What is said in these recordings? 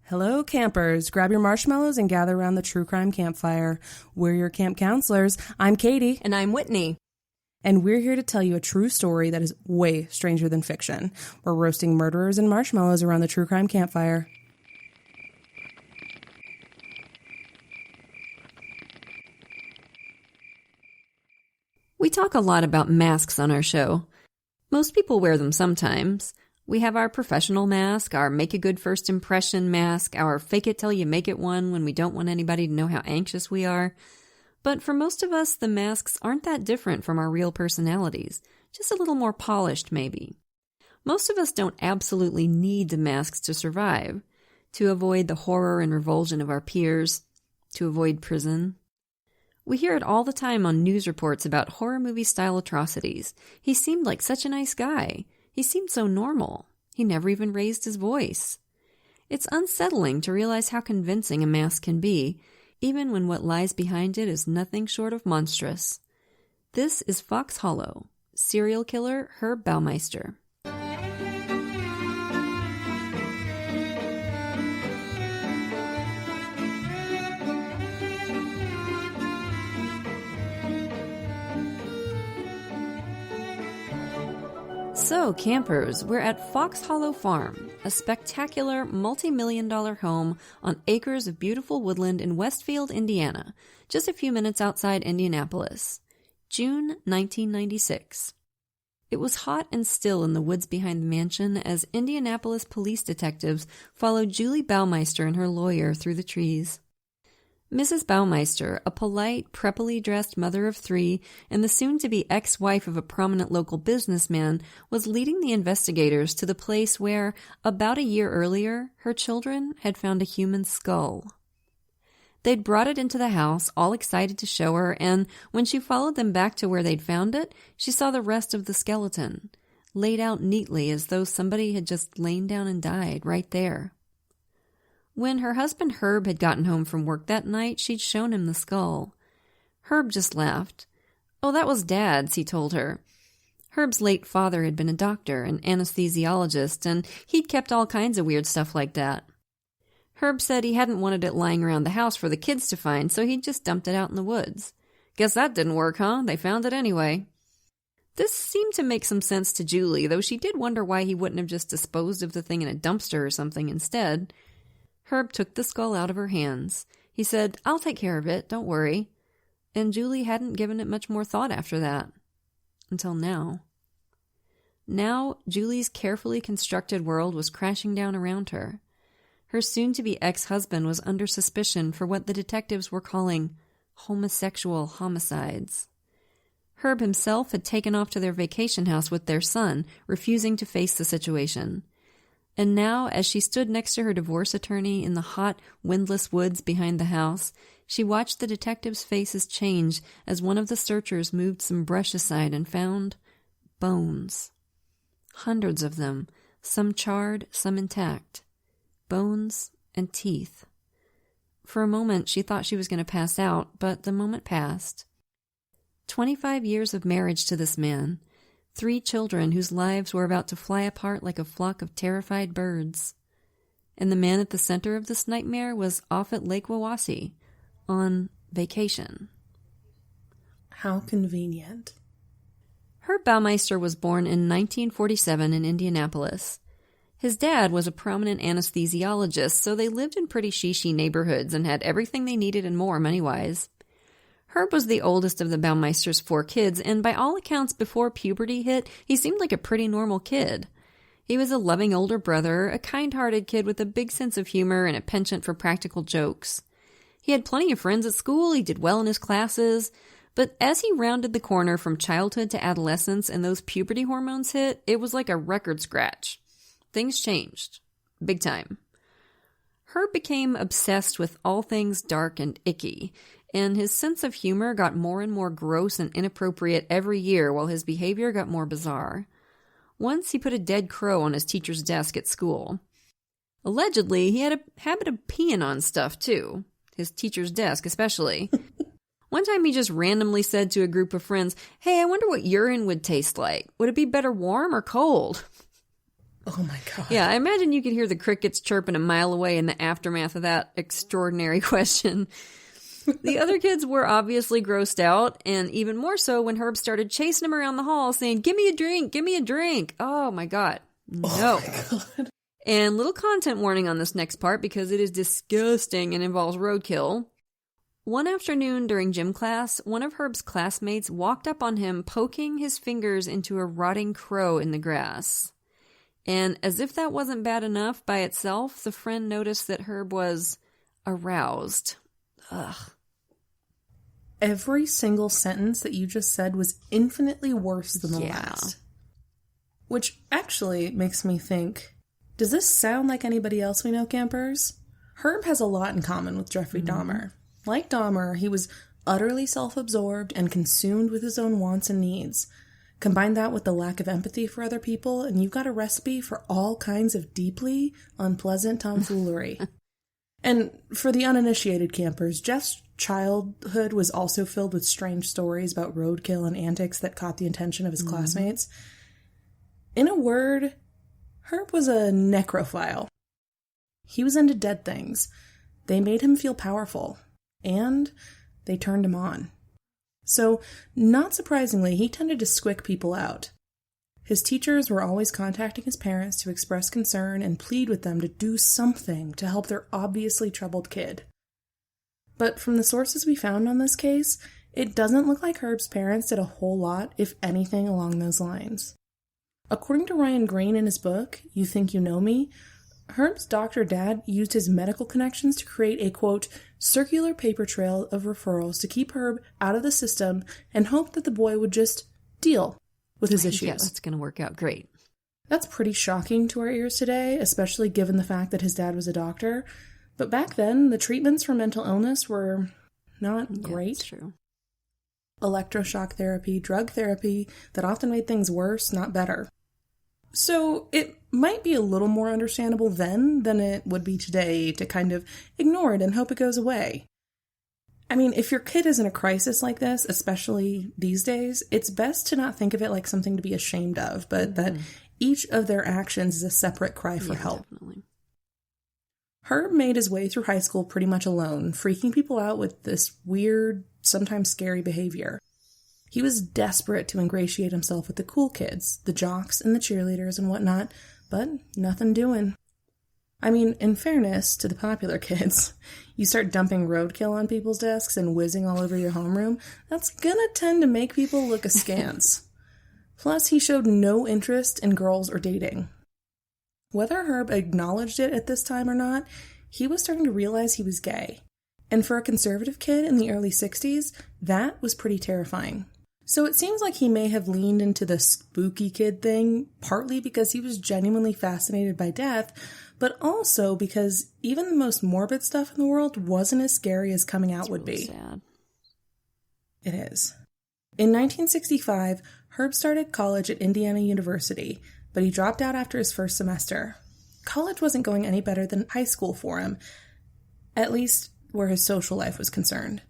Hello, campers. Grab your marshmallows and gather around the true crime campfire. We're your camp counselors. I'm Katie. And I'm Whitney. And we're here to tell you a true story that is way stranger than fiction. We're roasting murderers and marshmallows around the true crime campfire. We talk a lot about masks on our show. Most people wear them sometimes. We have our professional mask, our make a good first impression mask, our fake it till you make it one when we don't want anybody to know how anxious we are. But for most of us, the masks aren't that different from our real personalities, just a little more polished maybe. Most of us don't absolutely need the masks to survive, to avoid the horror and revulsion of our peers, to avoid prison. We hear it all the time on news reports about horror movie-style atrocities. He seemed like such a nice guy. He seemed so normal. He never even raised his voice. It's unsettling to realize how convincing a mask can be, even when what lies behind it is nothing short of monstrous. This is Fox Hollow, serial killer Herb Baumeister. So, campers, we're at Fox Hollow Farm, a spectacular multi-million-dollar home on acres of beautiful woodland in Westfield, Indiana, just a few minutes outside Indianapolis. June 1996. It was hot and still in the woods behind the mansion as Indianapolis police detectives followed Julie Baumeister and her lawyer through the trees. Mrs. Baumeister, a polite, preppily dressed mother of three and the soon-to-be ex-wife of a prominent local businessman, was leading the investigators to the place where, about a year earlier, her children had found a human skull. They'd brought it into the house, all excited to show her, and when she followed them back to where they'd found it, she saw the rest of the skeleton, laid out neatly as though somebody had just lain down and died right there. When her husband Herb had gotten home from work that night, she'd shown him the skull. Herb just laughed. "Oh, that was Dad's," he told her. Herb's late father had been a doctor, an anesthesiologist, and he'd kept all kinds of weird stuff like that. Herb said he hadn't wanted it lying around the house for the kids to find, so he'd just dumped it out in the woods. Guess that didn't work, huh? They found it anyway. This seemed to make some sense to Julie, though she did wonder why he wouldn't have just disposed of the thing in a dumpster or something instead. Herb took the skull out of her hands. He said, "I'll take care of it, don't worry." And Julie hadn't given it much more thought after that. Until now. Now, Julie's carefully constructed world was crashing down around her. Her soon-to-be ex-husband was under suspicion for what the detectives were calling homosexual homicides. Herb himself had taken off to their vacation house with their son, refusing to face the situation. And now, as she stood next to her divorce attorney in the hot, windless woods behind the house, she watched the detectives' faces change as one of the searchers moved some brush aside and found bones. Hundreds of them, some charred, some intact. Bones and teeth. For a moment, she thought she was going to pass out, but the moment passed. 25 years of marriage to this man. 3 children whose lives were about to fly apart like a flock of terrified birds. And the man at the center of this nightmare was off at Lake Wawasee, on vacation. How convenient. Herb Baumeister was born in 1947 in Indianapolis. His dad was a prominent anesthesiologist, so they lived in pretty shishi neighborhoods and had everything they needed and more money-wise. Herb was the oldest of the Baumeisters' 4 kids, and by all accounts before puberty hit, he seemed like a pretty normal kid. He was a loving older brother, a kind-hearted kid with a big sense of humor and a penchant for practical jokes. He had plenty of friends at school, he did well in his classes, but as he rounded the corner from childhood to adolescence and those puberty hormones hit, it was like a record scratch. Things changed. Big time. Herb became obsessed with all things dark and icky, and his sense of humor got more and more gross and inappropriate every year while his behavior got more bizarre. Once he put a dead crow on his teacher's desk at school. Allegedly, he had a habit of peeing on stuff, too. His teacher's desk, especially. One time he just randomly said to a group of friends, "Hey, I wonder what urine would taste like. Would it be better warm or cold?" Oh my God. Yeah, I imagine you could hear the crickets chirping a mile away in the aftermath of that extraordinary question. The other kids were obviously grossed out, and even more so when Herb started chasing him around the hall saying, "Give me a drink, give me a drink." Oh my God. No. Oh my God. And little content warning on this next part because it is disgusting and involves roadkill. One afternoon during gym class, one of Herb's classmates walked up on him poking his fingers into a rotting crow in the grass. And as if that wasn't bad enough by itself, the friend noticed that Herb was aroused. Ugh. Every single sentence that you just said was infinitely worse than the last. Which actually makes me think, does this sound like anybody else we know, campers? Herb has a lot in common with Jeffrey Dahmer. Like Dahmer, he was utterly self-absorbed and consumed with his own wants and needs. Combine that with the lack of empathy for other people, and you've got a recipe for all kinds of deeply unpleasant tomfoolery. And for the uninitiated campers, Jeff's childhood was also filled with strange stories about roadkill and antics that caught the attention of his classmates. In a word, Herb was a necrophile. He was into dead things. They made him feel powerful, and they turned him on. So, not surprisingly, he tended to squick people out. His teachers were always contacting his parents to express concern and plead with them to do something to help their obviously troubled kid. But from the sources we found on this case, it doesn't look like Herb's parents did a whole lot, if anything, along those lines. According to Ryan Green in his book, You Think You Know Me, Herb's doctor dad used his medical connections to create a, quote, circular paper trail of referrals to keep Herb out of the system and hoped that the boy would just deal with his issues. Yeah, that's going to work out great. That's pretty shocking to our ears today, especially given the fact that his dad was a doctor. But back then, the treatments for mental illness were not great. That's true. Electroshock therapy, drug therapy, that often made things worse, not better. So it might be a little more understandable then than it would be today to kind of ignore it and hope it goes away. I mean, if your kid is in a crisis like this, especially these days, it's best to not think of it like something to be ashamed of, but that each of their actions is a separate cry for help. Definitely. Herb made his way through high school pretty much alone, freaking people out with this weird, sometimes scary behavior. He was desperate to ingratiate himself with the cool kids, the jocks and the cheerleaders and whatnot, but nothing doing. I mean, in fairness to the popular kids, you start dumping roadkill on people's desks and whizzing all over your homeroom, that's gonna tend to make people look askance. Plus, he showed no interest in girls or dating. Whether Herb acknowledged it at this time or not, he was starting to realize he was gay. And for a conservative kid in the early 60s, that was pretty terrifying. So it seems like he may have leaned into the spooky kid thing, partly because he was genuinely fascinated by death, but also because even the most morbid stuff in the world wasn't as scary as coming out would be. Sad. It is. In 1965, Herb started college at Indiana University, but he dropped out after his first semester. College wasn't going any better than high school for him, at least where his social life was concerned.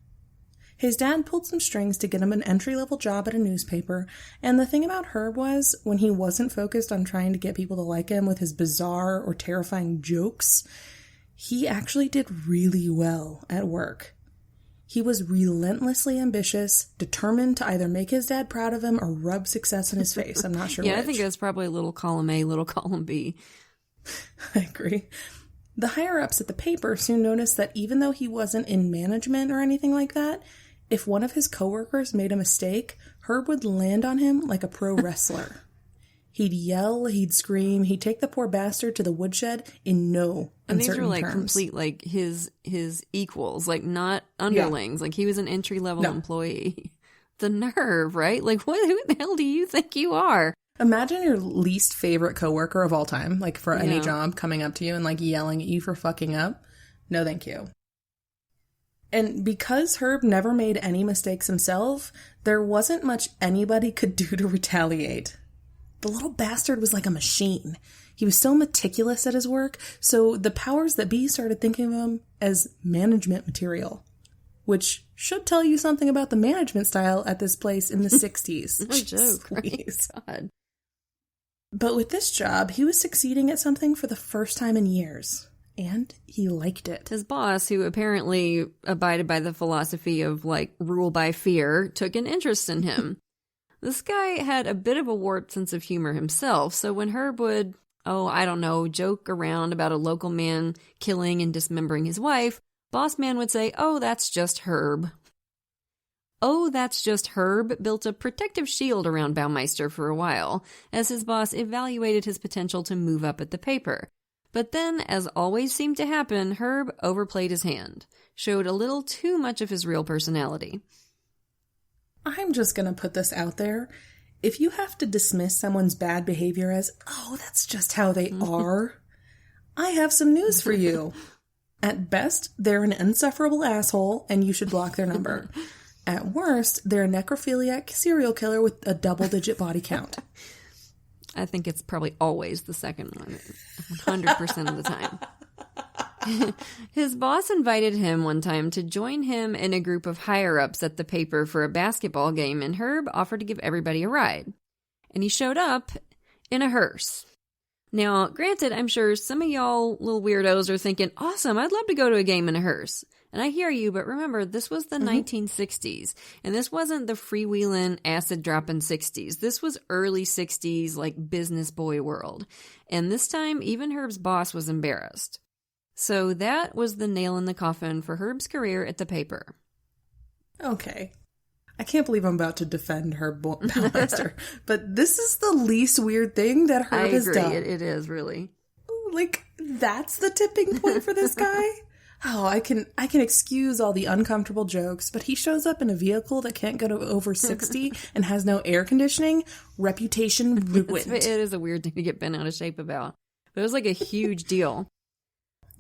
His dad pulled some strings to get him an entry-level job at a newspaper, and the thing about Herb was, when he wasn't focused on trying to get people to like him with his bizarre or terrifying jokes, he actually did really well at work. He was relentlessly ambitious, determined to either make his dad proud of him or rub success in his face. I'm not sure which. I think that's probably a little column A, little column B. I agree. The higher-ups at the paper soon noticed that even though he wasn't in management or anything like that, if one of his coworkers made a mistake, Herb would land on him like a pro wrestler. He'd yell, he'd scream, he'd take the poor bastard to the woodshed in no And uncertain these were like terms. complete, like his equals, like not underlings. Like he was an entry-level employee. The nerve, right? Like who the hell do you think you are? Imagine your least favorite coworker of all time, like for any job, coming up to you and like yelling at you for fucking up. No, thank you. And because Herb never made any mistakes himself, there wasn't much anybody could do to retaliate. The little bastard was like a machine. He was so meticulous at his work, so the powers that be started thinking of him as management material. Which should tell you something about the management style at this place in the 60s. No joke, right? God. But with this job, he was succeeding at something for the first time in years. And he liked it. His boss, who apparently abided by the philosophy of, rule by fear, took an interest in him. This guy had a bit of a warped sense of humor himself, so when Herb would, joke around about a local man killing and dismembering his wife, Boss Man would say, "Oh, that's just Herb." "Oh, that's just Herb" built a protective shield around Baumeister for a while, as his boss evaluated his potential to move up at the paper. But then, as always seemed to happen, Herb overplayed his hand, showed a little too much of his real personality. I'm just gonna put this out there. If you have to dismiss someone's bad behavior as, "Oh, that's just how they are," I have some news for you. At best, they're an insufferable asshole, and you should block their number. At worst, they're a necrophiliac serial killer with a double-digit body count. I think it's probably always the second one, 100% of the time. His boss invited him one time to join him and a group of higher-ups at the paper for a basketball game, and Herb offered to give everybody a ride. And he showed up in a hearse. Now, granted, I'm sure some of y'all little weirdos are thinking, "Awesome, I'd love to go to a game in a hearse." And I hear you, but remember, this was the 1960s, and this wasn't the freewheeling, acid-dropping 60s. This was early 60s, business boy world. And this time, even Herb's boss was embarrassed. So that was the nail in the coffin for Herb's career at the paper. Okay. I can't believe I'm about to defend Herb Baumeister, but this is the least weird thing that Herb has done. I agree, it is, really. That's the tipping point for this guy? Oh, I can excuse all the uncomfortable jokes, but he shows up in a vehicle that can't go to over 60 and has no air conditioning. Reputation ruined. It is a weird thing to get bent out of shape about. But it was a huge deal.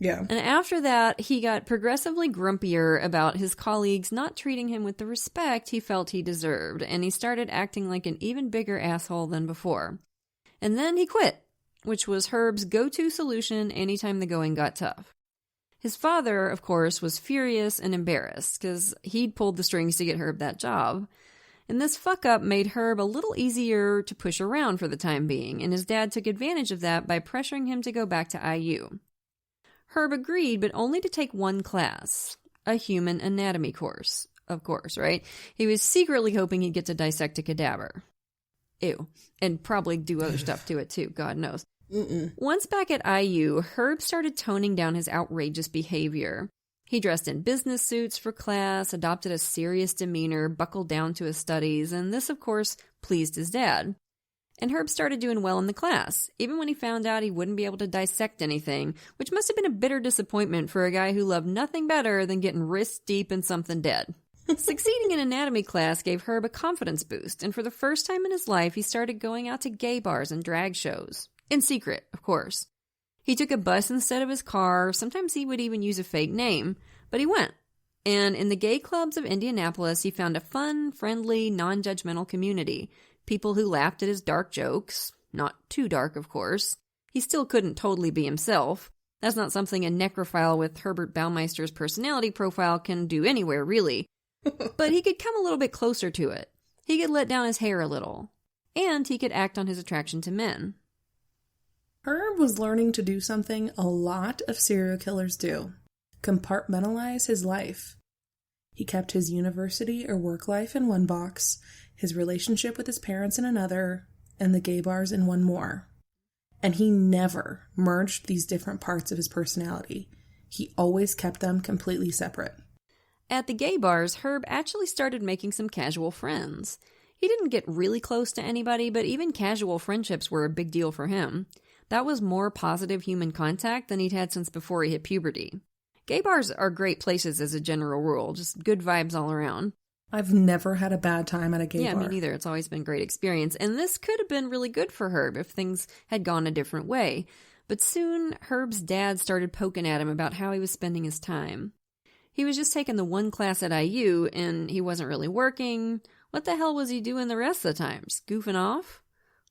Yeah. And after that, he got progressively grumpier about his colleagues not treating him with the respect he felt he deserved, and he started acting like an even bigger asshole than before. And then he quit, which was Herb's go-to solution anytime the going got tough. His father, of course, was furious and embarrassed, because he'd pulled the strings to get Herb that job. And this fuck-up made Herb a little easier to push around for the time being, and his dad took advantage of that by pressuring him to go back to IU. Herb agreed, but only to take one class, a human anatomy course, of course, right? He was secretly hoping he'd get to dissect a cadaver. Ew. And probably do other stuff to it, too, God knows. Once back at IU, Herb started toning down his outrageous behavior. He dressed in business suits for class, adopted a serious demeanor, buckled down to his studies, and this, of course, pleased his dad. And Herb started doing well in the class, even when he found out he wouldn't be able to dissect anything, which must have been a bitter disappointment for a guy who loved nothing better than getting wrist deep in something dead. Succeeding in anatomy class gave Herb a confidence boost, and for the first time in his life, he started going out to gay bars and drag shows. In secret, of course. He took a bus instead of his car, sometimes he would even use a fake name, but he went. And in the gay clubs of Indianapolis, he found a fun, friendly, non-judgmental community. People who laughed at his dark jokes. Not too dark, of course. He still couldn't totally be himself. That's not something a necrophile with Herbert Baumeister's personality profile can do anywhere, really. But he could come a little bit closer to it. He could let down his hair a little. And he could act on his attraction to men. Herb was learning to do something a lot of serial killers do. Compartmentalize his life. He kept his university or work life in one box, his relationship with his parents in another, and the gay bars in one more. And he never merged these different parts of his personality. He always kept them completely separate. At the gay bars, Herb actually started making some casual friends. He didn't get really close to anybody, but even casual friendships were a big deal for him. That was more positive human contact than he'd had since before he hit puberty. Gay bars are great places as a general rule, just good vibes all around. I've never had a bad time at a gay bar. Yeah, me neither. It's always been a great experience. And this could have been really good for Herb if things had gone a different way. But soon, Herb's dad started poking at him about how he was spending his time. He was just taking the one class at IU, and he wasn't really working. What the hell was he doing the rest of the time? Just goofing off?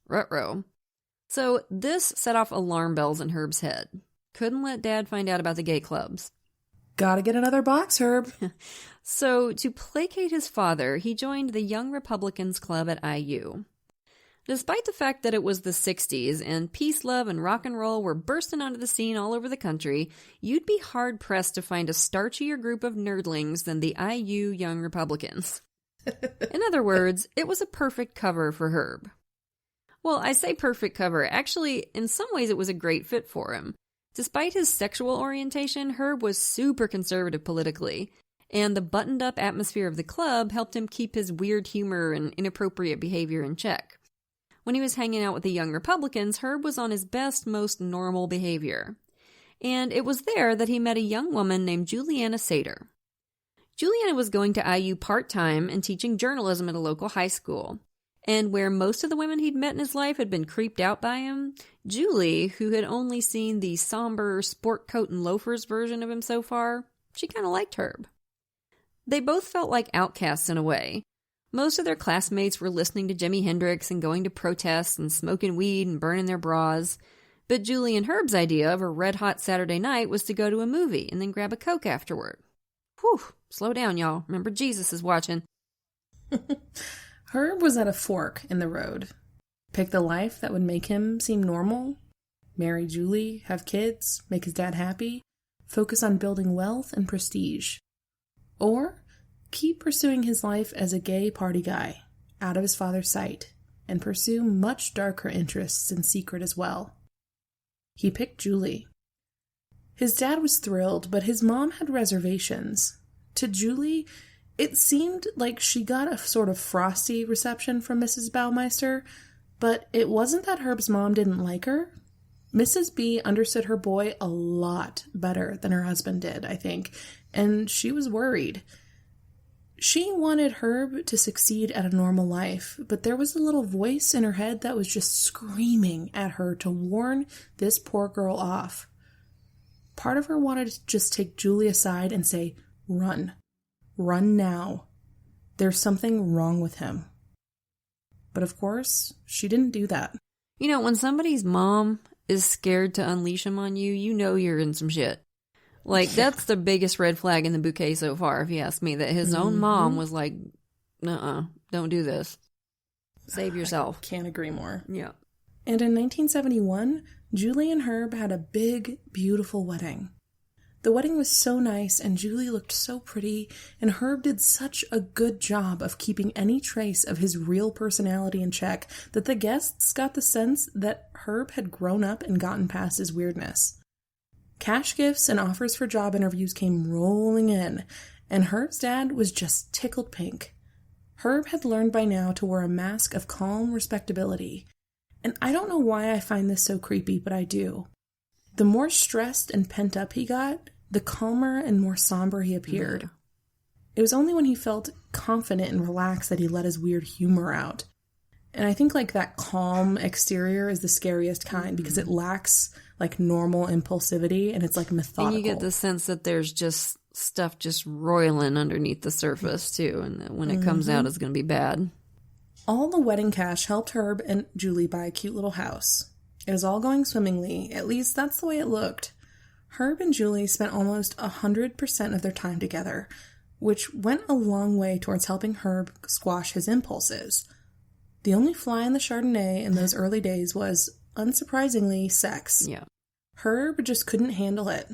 Ruh-roh. So this set off alarm bells in Herb's head. Couldn't let Dad find out about the gay clubs. Gotta get another box, Herb. So, to placate his father, he joined the Young Republicans Club at IU. Despite the fact that it was the 60s and peace, love, and rock and roll were bursting onto the scene all over the country, you'd be hard-pressed to find a starchier group of nerdlings than the IU Young Republicans. In other words, it was a perfect cover for Herb. Well, I say perfect cover. Actually, in some ways it was a great fit for him. Despite his sexual orientation, Herb was super conservative politically, and the buttoned-up atmosphere of the club helped him keep his weird humor and inappropriate behavior in check. When he was hanging out with the Young Republicans, Herb was on his best, most normal behavior. And it was there that he met a young woman named Juliana Sater. Juliana was going to IU part-time and teaching journalism at a local high school. And where most of the women he'd met in his life had been creeped out by him, Julie, who had only seen the somber sport coat and loafers version of him so far, she kind of liked Herb. They both felt like outcasts in a way. Most of their classmates were listening to Jimi Hendrix and going to protests and smoking weed and burning their bras. But Julie and Herb's idea of a red-hot Saturday night was to go to a movie and then grab a Coke afterward. Whew, slow down, y'all. Remember, Jesus is watching. Herb was at a fork in the road. Pick the life that would make him seem normal, marry Julie, have kids, make his dad happy, focus on building wealth and prestige. Or keep pursuing his life as a gay party guy, out of his father's sight, and pursue much darker interests in secret as well. He picked Julie. His dad was thrilled, but his mom had reservations. To Julie, it seemed like she got a sort of frosty reception from Mrs. Baumeister, but it wasn't that Herb's mom didn't like her. Mrs. B understood her boy a lot better than her husband did, I think, and she was worried. She wanted Herb to succeed at a normal life, but there was a little voice in her head that was just screaming at her to warn this poor girl off. Part of her wanted to just take Julie aside and say, "Run. Run now. There's something wrong with him." But of course, she didn't do that. You know, when somebody's mom is scared to unleash him on you, you know you're in some shit. Like, that's the biggest red flag in the bouquet so far, if you ask me, that his own mom was like, "Nuh-uh, don't do this. Save yourself." I can't agree more. Yeah. And in 1971, Julie and Herb had a big, beautiful wedding. The wedding was so nice, and Julie looked so pretty, and Herb did such a good job of keeping any trace of his real personality in check that the guests got the sense that Herb had grown up and gotten past his weirdness. Cash gifts and offers for job interviews came rolling in, and Herb's dad was just tickled pink. Herb had learned by now to wear a mask of calm respectability. And I don't know why I find this so creepy, but I do. The more stressed and pent up he got, the calmer and more somber he appeared. Yeah. It was only when he felt confident and relaxed that he let his weird humor out. And I think like that calm exterior is the scariest kind because it lacks like normal impulsivity and it's like methodical. And you get the sense that there's just stuff just roiling underneath the surface too, and that when it comes out it's going to be bad. All the wedding cash helped Herb and Julie buy a cute little house. It was all going swimmingly, at least that's the way it looked. Herb and Julie spent almost 100% of their time together, which went a long way towards helping Herb squash his impulses. The only fly in the Chardonnay in those early days was, unsurprisingly, sex. Yeah. Herb just couldn't handle it.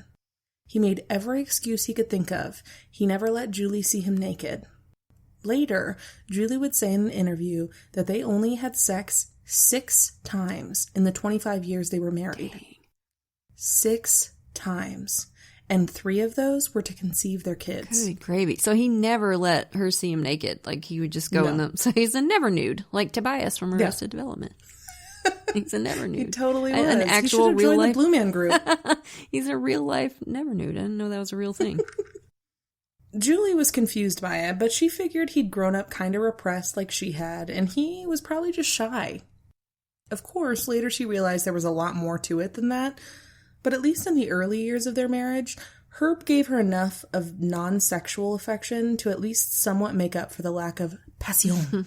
He made every excuse he could think of. He never let Julie see him naked. Later, Julie would say in an interview that they only had sex 6 times in the 25 years they were married. Dang. 6 times. And 3 of those were to conceive their kids. Good gravy. So he never let her see him naked. Like, he would just go in the... So he's a never nude, like Tobias from Arrested Development. He's a never nude. He totally was. An actual he real life the Blue Man Group. He's a real life never nude. I didn't know that was a real thing. Julie was confused by it, but she figured he'd grown up kind of repressed like she had, and he was probably just shy. Of course, later she realized there was a lot more to it than that, but at least in the early years of their marriage, Herb gave her enough of non-sexual affection to at least somewhat make up for the lack of passion.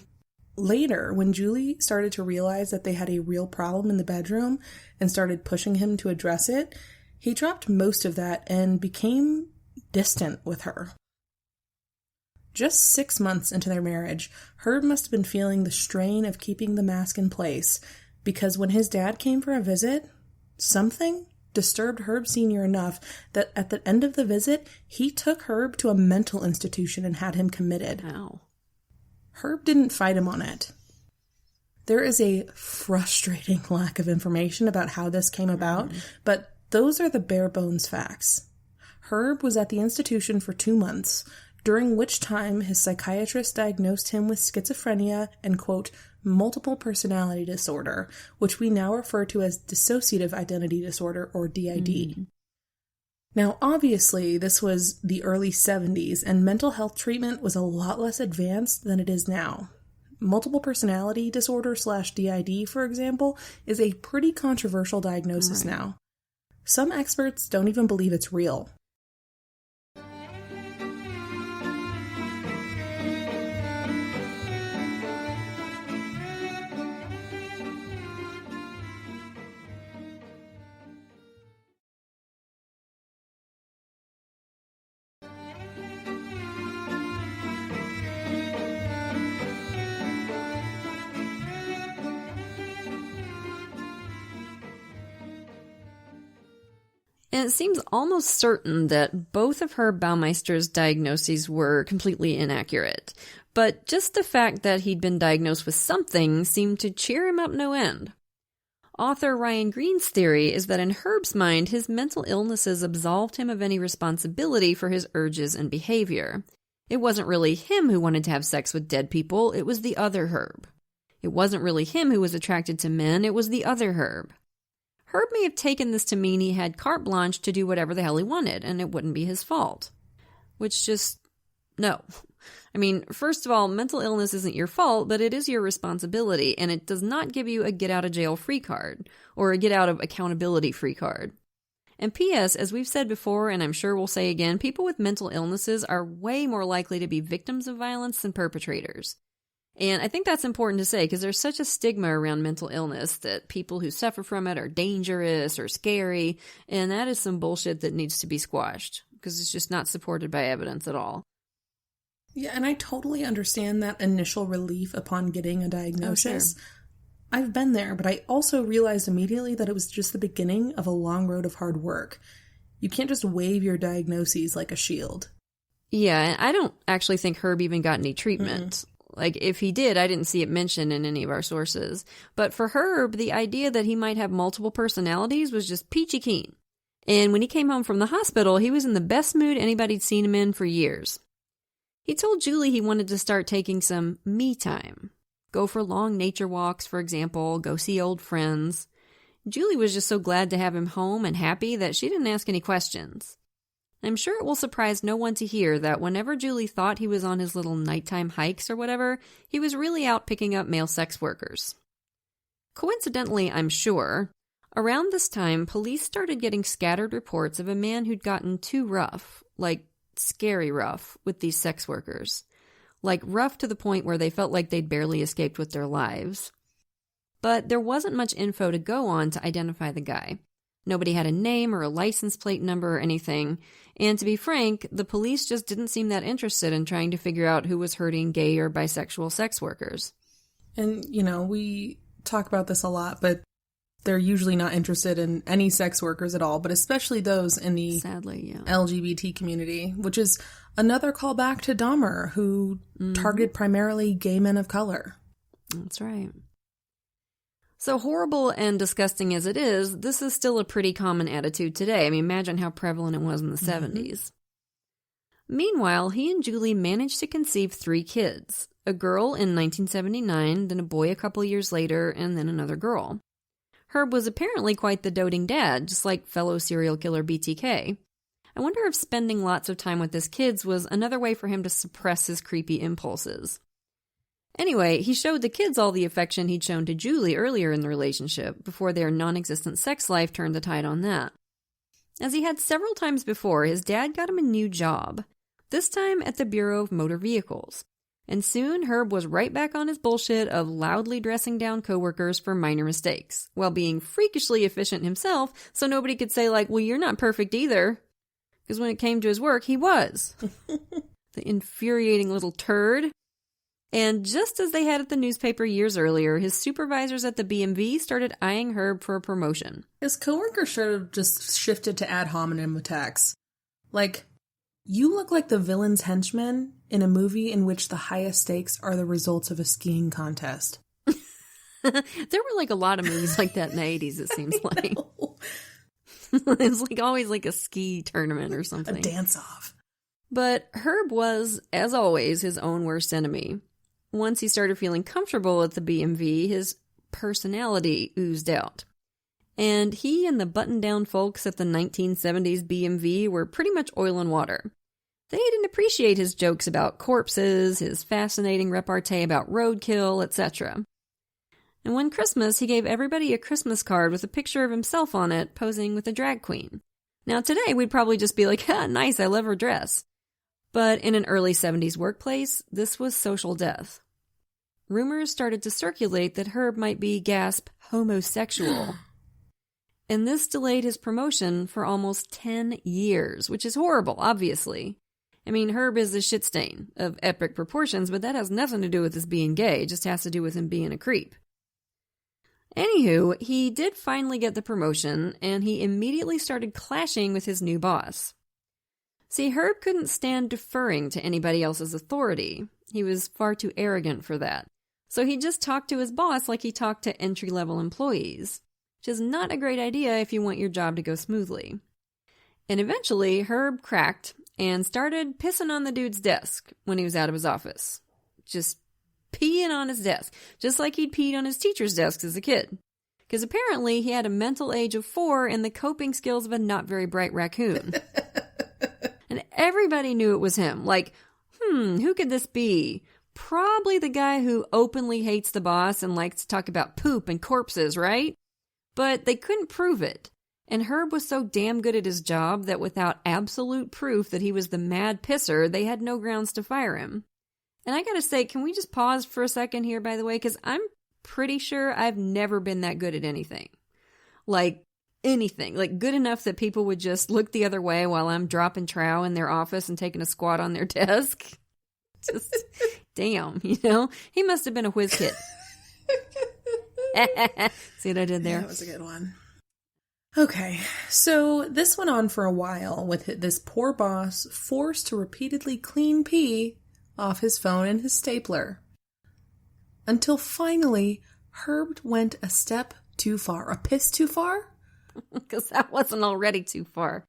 Later, when Julie started to realize that they had a real problem in the bedroom and started pushing him to address it, he dropped most of that and became distant with her. Just 6 months into their marriage, Herb must have been feeling the strain of keeping the mask in place, because when his dad came for a visit, something disturbed Herb Sr. enough that at the end of the visit, he took Herb to a mental institution and had him committed. Wow. Herb didn't fight him on it. There is a frustrating lack of information about how this came about, but those are the bare bones facts. Herb was at the institution for 2 months, during which time his psychiatrist diagnosed him with schizophrenia and, quote, multiple personality disorder, which we now refer to as dissociative identity disorder, or DID. Now, obviously, this was the early 70s, and mental health treatment was a lot less advanced than it is now. Multiple personality disorder / DID, for example, is a pretty controversial diagnosis now. Some experts don't even believe it's real. And it seems almost certain that both of Herb Baumeister's diagnoses were completely inaccurate. But just the fact that he'd been diagnosed with something seemed to cheer him up no end. Author Ryan Green's theory is that in Herb's mind, his mental illnesses absolved him of any responsibility for his urges and behavior. It wasn't really him who wanted to have sex with dead people, it was the other Herb. It wasn't really him who was attracted to men, it was the other Herb. Herb may have taken this to mean he had carte blanche to do whatever the hell he wanted, and it wouldn't be his fault. Which just, no. I mean, first of all, mental illness isn't your fault, but it is your responsibility, and it does not give you a get-out-of-jail-free card, or a get-out-of-accountability-free card. And P.S., as we've said before, and I'm sure we'll say again, people with mental illnesses are way more likely to be victims of violence than perpetrators. And I think that's important to say because there's such a stigma around mental illness that people who suffer from it are dangerous or scary, and that is some bullshit that needs to be squashed because it's just not supported by evidence at all. Yeah, and I totally understand that initial relief upon getting a diagnosis. Oh, sure. I've been there, but I also realized immediately that it was just the beginning of a long road of hard work. You can't just wave your diagnoses like a shield. Yeah, and I don't actually think Herb even got any treatment. Mm-mm. Like, if he did, I didn't see it mentioned in any of our sources. But for Herb, the idea that he might have multiple personalities was just peachy keen. And when he came home from the hospital, he was in the best mood anybody'd seen him in for years. He told Julie he wanted to start taking some me time. Go for long nature walks, for example, go see old friends. Julie was just so glad to have him home and happy that she didn't ask any questions. I'm sure it will surprise no one to hear that whenever Julie thought he was on his little nighttime hikes or whatever, he was really out picking up male sex workers. Coincidentally, I'm sure, around this time, police started getting scattered reports of a man who'd gotten too rough, like scary rough, with these sex workers. Like rough to the point where they felt like they'd barely escaped with their lives. But there wasn't much info to go on to identify the guy. Nobody had a name or a license plate number or anything, and to be frank, the police just didn't seem that interested in trying to figure out who was hurting gay or bisexual sex workers. And, you know, we talk about this a lot, but they're usually not interested in any sex workers at all, but especially those in the sadly, yeah, LGBT community, which is another callback to Dahmer, who targeted primarily gay men of color. That's right. So horrible and disgusting as it is, this is still a pretty common attitude today. I mean, imagine how prevalent it was in the 70s. Meanwhile, he and Julie managed to conceive 3 kids. A girl in 1979, then a boy a couple years later, and then another girl. Herb was apparently quite the doting dad, just like fellow serial killer BTK. I wonder if spending lots of time with his kids was another way for him to suppress his creepy impulses. Anyway, he showed the kids all the affection he'd shown to Julie earlier in the relationship, before their non-existent sex life turned the tide on that. As he had several times before, his dad got him a new job, this time at the Bureau of Motor Vehicles. And soon, Herb was right back on his bullshit of loudly dressing down coworkers for minor mistakes, while being freakishly efficient himself, so nobody could say, like, well, you're not perfect either. Because when it came to his work, he was. The infuriating little turd. And just as they had at the newspaper years earlier, his supervisors at the BMV started eyeing Herb for a promotion. His coworker should have just shifted to ad hominem attacks. Like, you look like the villain's henchman in a movie in which the highest stakes are the results of a skiing contest. There were like a lot of movies like that in the 80s, it seems like. It's like always like a ski tournament or something. A dance-off. But Herb was, as always, his own worst enemy. Once he started feeling comfortable at the BMV, his personality oozed out. And he and the button-down folks at the 1970s BMV were pretty much oil and water. They didn't appreciate his jokes about corpses, his fascinating repartee about roadkill, etc. And one Christmas, he gave everybody a Christmas card with a picture of himself on it, posing with a drag queen. Now today, we'd probably just be like, nice, I love her dress. But in an early 70s workplace, this was social death. Rumors started to circulate that Herb might be, gasp, homosexual. And this delayed his promotion for almost 10 years, which is horrible, obviously. I mean, Herb is a shit stain of epic proportions, but that has nothing to do with his being gay. It just has to do with him being a creep. Anywho, he did finally get the promotion, and he immediately started clashing with his new boss. See, Herb couldn't stand deferring to anybody else's authority. He was far too arrogant for that. So he just talked to his boss like he talked to entry-level employees, which is not a great idea if you want your job to go smoothly. And eventually, Herb cracked and started pissing on the dude's desk when he was out of his office. Just peeing on his desk, just like he'd peed on his teacher's desks as a kid. Because apparently he had a mental age of 4 and the coping skills of a not very bright raccoon. And everybody knew it was him. Like, who could this be? Probably the guy who openly hates the boss and likes to talk about poop and corpses, right? But they couldn't prove it. And Herb was so damn good at his job that without absolute proof that he was the mad pisser, they had no grounds to fire him. And I gotta say, can we just pause for a second here, by the way? Because I'm pretty sure I've never been that good at anything. Like, anything. Like, good enough that people would just look the other way while I'm dropping trow in their office and taking a squat on their desk. Just, damn, you know? He must have been a whiz kid. See what I did there? That was a good one. Okay, so this went on for a while with this poor boss forced to repeatedly clean pee off his phone and his stapler. Until finally, Herb went a step too far. A piss too far? Because that wasn't already too far.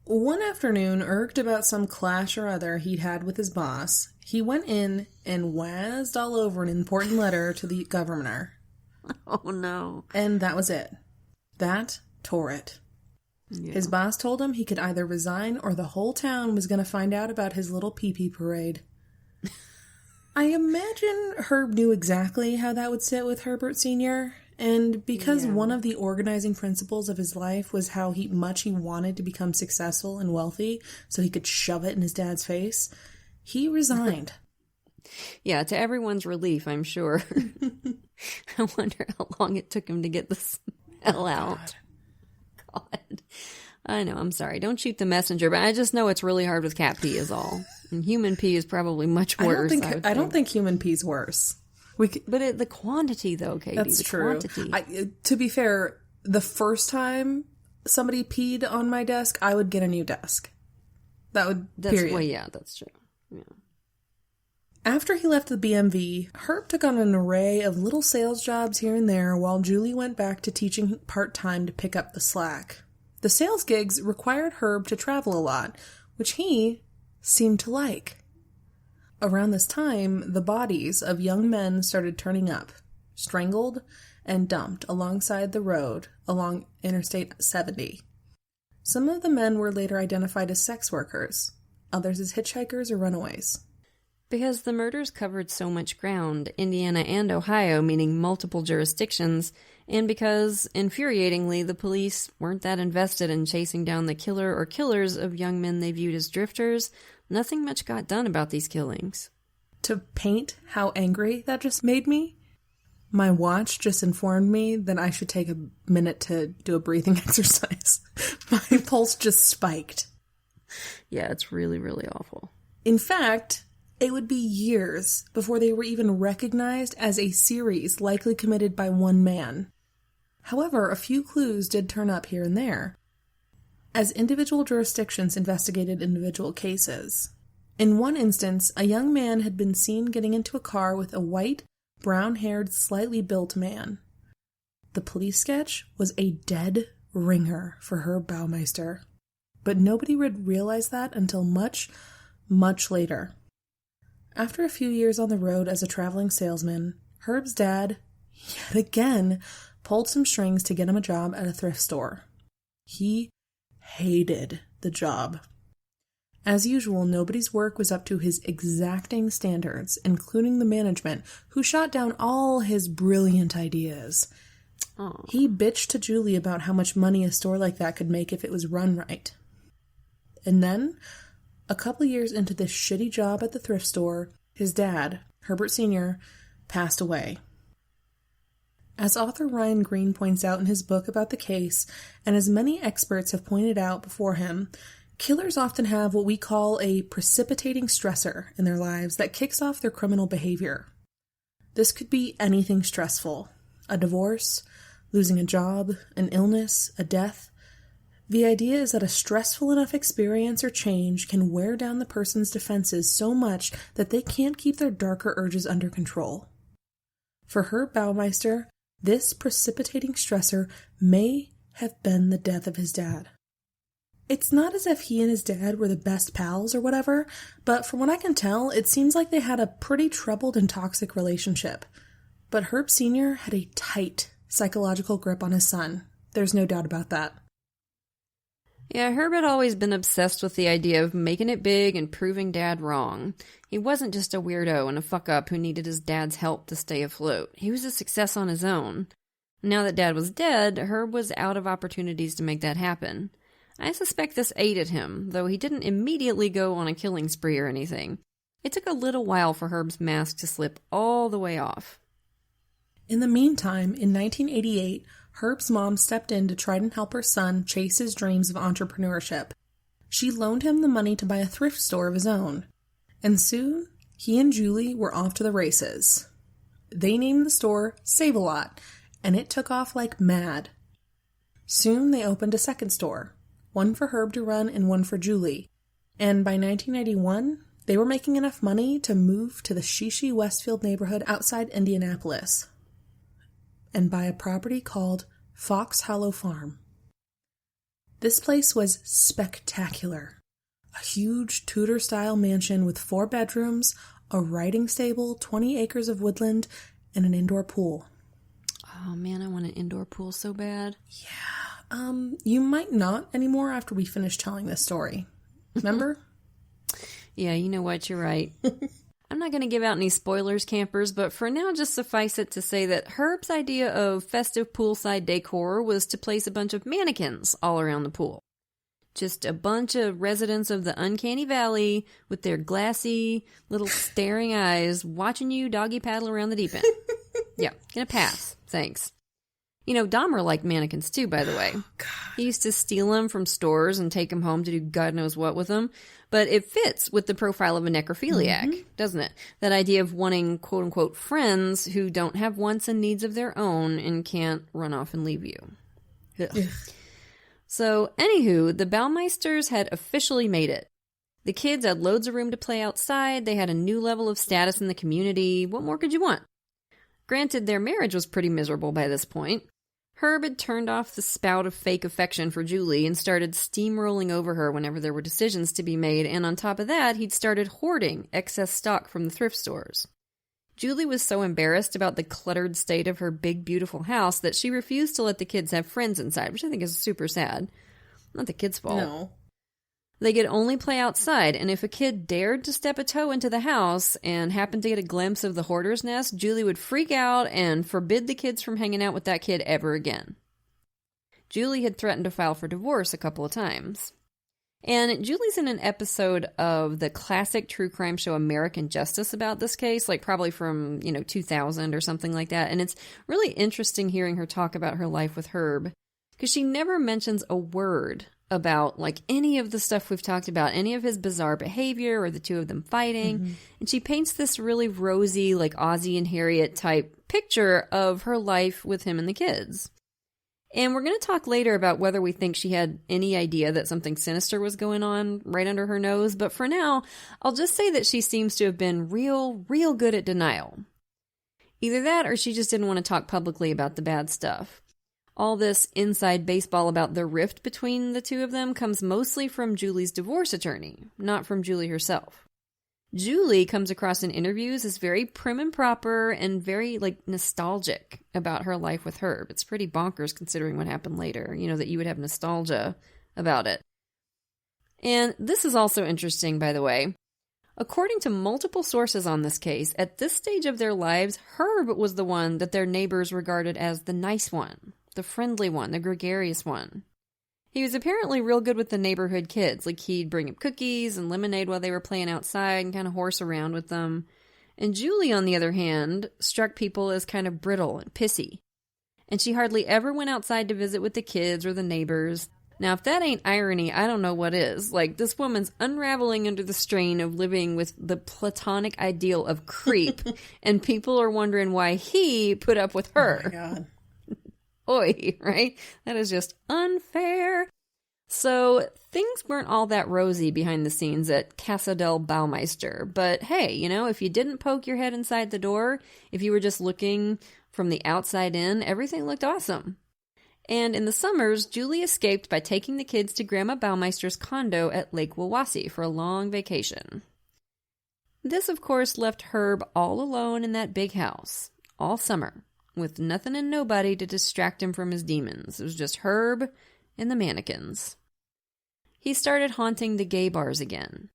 One afternoon, irked about some clash or other he'd had with his boss, he went in and wazzed all over an important letter to the governor. Oh, no. And that was it. That tore it. Yeah. His boss told him he could either resign or the whole town was going to find out about his little pee-pee parade. I imagine Herb knew exactly how that would sit with Herbert Sr., and because one of the organizing principles of his life was how much he wanted to become successful and wealthy so he could shove it in his dad's face, he resigned. Yeah, to everyone's relief, I'm sure. I wonder how long it took him to get the smell out. God. I know, I'm sorry. Don't shoot the messenger, but I just know it's really hard with cat pee is all. And human pee is probably much worse. I don't think human pee is worse. But the quantity, though, Katie. That's true. Quantity. To be fair, the first time somebody peed on my desk, I would get a new desk. Period. Well, yeah, that's true. Yeah. After he left the BMV, Herb took on an array of little sales jobs here and there while Julie went back to teaching part-time to pick up the slack. The sales gigs required Herb to travel a lot, which he seemed to like. Around this time, the bodies of young men started turning up, strangled and dumped alongside the road along Interstate 70. Some of the men were later identified as sex workers, others as hitchhikers or runaways. Because the murders covered so much ground, Indiana and Ohio, meaning multiple jurisdictions, and because, infuriatingly, the police weren't that invested in chasing down the killer or killers of young men they viewed as drifters, nothing much got done about these killings. To paint how angry that just made me, my watch just informed me that I should take a minute to do a breathing exercise. My pulse just spiked. Yeah, it's really, really awful. In fact, it would be years before they were even recognized as a series likely committed by one man. However, a few clues did turn up here and there, as individual jurisdictions investigated individual cases. In one instance, a young man had been seen getting into a car with a white, brown-haired, slightly built man. The police sketch was a dead ringer for Herb Baumeister, but nobody would realize that until much, much later. After a few years on the road as a traveling salesman, Herb's dad, yet again, pulled some strings to get him a job at a thrift store. He hated the job. As usual, nobody's work was up to his exacting standards, including the management, who shot down all his brilliant ideas. Aww. He bitched to Julie about how much money a store like that could make if it was run right. And then, a couple years into this shitty job at the thrift store, his dad, Herbert Sr., passed away. As author Ryan Green points out in his book about the case, and as many experts have pointed out before him, killers often have what we call a precipitating stressor in their lives that kicks off their criminal behavior. This could be anything stressful: a divorce, losing a job, an illness, a death. The idea is that a stressful enough experience or change can wear down the person's defenses so much that they can't keep their darker urges under control. For Herb Baumeister, this precipitating stressor may have been the death of his dad. It's not as if he and his dad were the best pals or whatever, but from what I can tell, it seems like they had a pretty troubled and toxic relationship. But Herb Sr. had a tight psychological grip on his son. There's no doubt about that. Yeah, Herb had always been obsessed with the idea of making it big and proving Dad wrong. He wasn't just a weirdo and a fuck-up who needed his dad's help to stay afloat. He was a success on his own. Now that Dad was dead, Herb was out of opportunities to make that happen. I suspect this ate at him, though he didn't immediately go on a killing spree or anything. It took a little while for Herb's mask to slip all the way off. In the meantime, in 1988, Herb's mom stepped in to try and help her son chase his dreams of entrepreneurship. She loaned him the money to buy a thrift store of his own. And soon, he and Julie were off to the races. They named the store Save-A-Lot, and it took off like mad. Soon they opened a second store, one for Herb to run and one for Julie. And by 1991, they were making enough money to move to the Shishi Westfield neighborhood outside Indianapolis and buy a property called Fox Hollow Farm. This place was spectacular. A huge Tudor-style mansion with 4 bedrooms, a riding stable, 20 acres of woodland, and an indoor pool. Oh man, I want an indoor pool so bad. Yeah, you might not anymore after we finish telling this story. Remember? Yeah, you know what, you're right. I'm not going to give out any spoilers, campers, but for now just suffice it to say that Herb's idea of festive poolside decor was to place a bunch of mannequins all around the pool. Just a bunch of residents of the uncanny valley with their glassy little staring eyes watching you doggy paddle around the deep end. Yeah, gonna pass. Thanks. You know, Dahmer liked mannequins too, by the way. He used to steal them from stores and take them home to do God knows what with them. But it fits with the profile of a necrophiliac, doesn't it? That idea of wanting quote-unquote friends who don't have wants and needs of their own and can't run off and leave you. So, anywho, the Baumeisters had officially made it. The kids had loads of room to play outside. They had a new level of status in the community. What more could you want? Granted, their marriage was pretty miserable by this point. Herb had turned off the spout of fake affection for Julie and started steamrolling over her whenever there were decisions to be made, and on top of that, he'd started hoarding excess stock from the thrift stores. Julie was so embarrassed about the cluttered state of her big, beautiful house that she refused to let the kids have friends inside, which I think is super sad. Not the kids' fault. No. They could only play outside, and if a kid dared to step a toe into the house and happened to get a glimpse of the hoarder's nest, Julie would freak out and forbid the kids from hanging out with that kid ever again. Julie had threatened to file for divorce a couple of times. And Julie's in an episode of the classic true crime show American Justice about this case, like probably from, 2000 or something like that. And it's really interesting hearing her talk about her life with Herb, because she never mentions a word about, like, any of the stuff we've talked about, any of his bizarre behavior or the two of them fighting. And she paints this really rosy, like, Ozzie and Harriet type picture of her life with him and the kids. And we're going to talk later about whether we think she had any idea that something sinister was going on right under her nose. But for now, I'll just say that she seems to have been real good at denial. Either that or she just didn't want to talk publicly about the bad stuff. All this inside baseball about the rift between the two of them comes mostly from Julie's divorce attorney, not from Julie herself. Julie comes across in interviews as very prim and proper and very, like, nostalgic about her life with Herb. It's pretty bonkers considering what happened later, you know, that you would have nostalgia about it. And this is also interesting, by the way. According to multiple sources on this case, at this stage of their lives, Herb was the one that their neighbors regarded as the nice one, the friendly one, the gregarious one. He was apparently real good with the neighborhood kids. Like, he'd bring up cookies and lemonade while they were playing outside and kind of horse around with them. And Julie, on the other hand, struck people as kind of brittle and pissy. And she hardly ever went outside to visit with the kids or the neighbors. Now, if that ain't irony, I don't know what is. Like, this woman's unraveling under the strain of living with the platonic ideal of creep, and people are wondering why he put up with her. Oh my God. Oi, right? That is just unfair. So things weren't all that rosy behind the scenes at Casa del Baumeister. But hey, you know, if you didn't poke your head inside the door, if you were just looking from the outside in, everything looked awesome. And in the summers, Julie escaped by taking the kids to Grandma Baumeister's condo at Lake Wawasee for a long vacation. This, of course, left Herb all alone in that big house, all summer, with nothing and nobody to distract him from his demons. It was just Herb and the mannequins. He started haunting the gay bars again.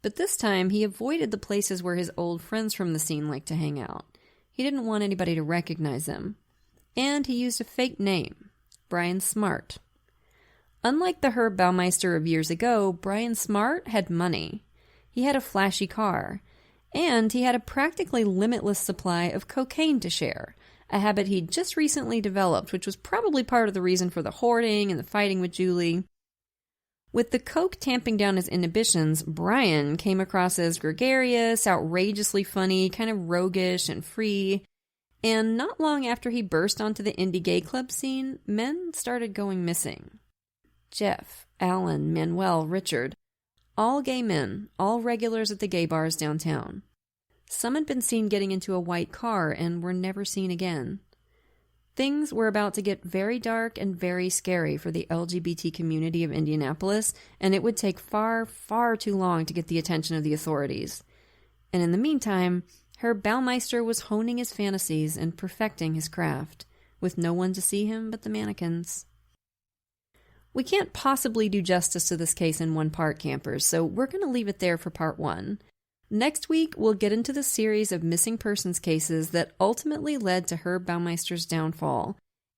But this time, he avoided the places where his old friends from the scene liked to hang out. He didn't want anybody to recognize him. And he used a fake name, Brian Smart. Unlike the Herb Baumeister of years ago, Brian Smart had money. He had a flashy car. And he had a practically limitless supply of cocaine to share, a habit he'd just recently developed, which was probably part of the reason for the hoarding and the fighting with Julie. With the coke tamping down his inhibitions, Brian came across as gregarious, outrageously funny, kind of roguish and free. And not long after he burst onto the indie gay club scene, men started going missing. Jeff, Alan, Manuel, Richard, all gay men, all regulars at the gay bars downtown. Some had been seen getting into a white car and were never seen again. Things were about to get very dark and very scary for the LGBT community of Indianapolis, and it would take far, far too long to get the attention of the authorities. And in the meantime, Herb Baumeister was honing his fantasies and perfecting his craft, with no one to see him but the mannequins. We can't possibly do justice to this case in one part, campers, so we're going to leave it there for part 1. Next week, we'll get into the series of missing persons cases that ultimately led to Herb Baumeister's downfall.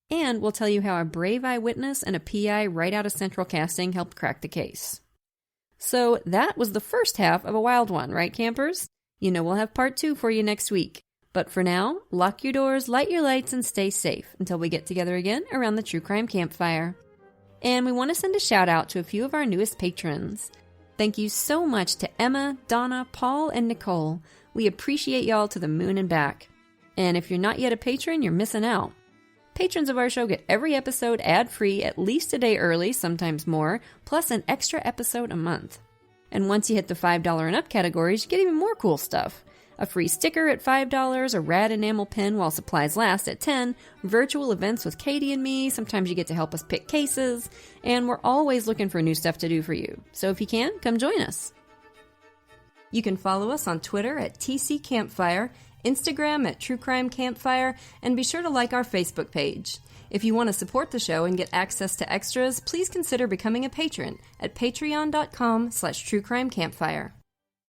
And we'll tell you how a brave eyewitness and a PI right out of Central Casting helped crack the case. So that was the first half of a wild one, right, campers? You know we'll have part 2 for you next week. But for now, lock your doors, light your lights, and stay safe until we get together again around the True Crime Campfire. And we want to send a shout out to a few of our newest patrons. Thank you so much to Emma, Donna, Paul, and Nicole. We appreciate y'all to the moon and back. And if you're not yet a patron, you're missing out. Patrons of our show get every episode ad-free at least a day early, sometimes more, plus an extra episode a month. And once you hit the $5 and up categories, you get even more cool stuff. A free sticker at $5, a rad enamel pin while supplies last at $10, virtual events with Katie and me, sometimes you get to help us pick cases, and we're always looking for new stuff to do for you. So if you can, come join us. You can follow us on Twitter at TC Campfire, Instagram at True Crime Campfire, and be sure to like our Facebook page. If you want to support the show and get access to extras, please consider becoming a patron at patreon.com/truecrimecampfire.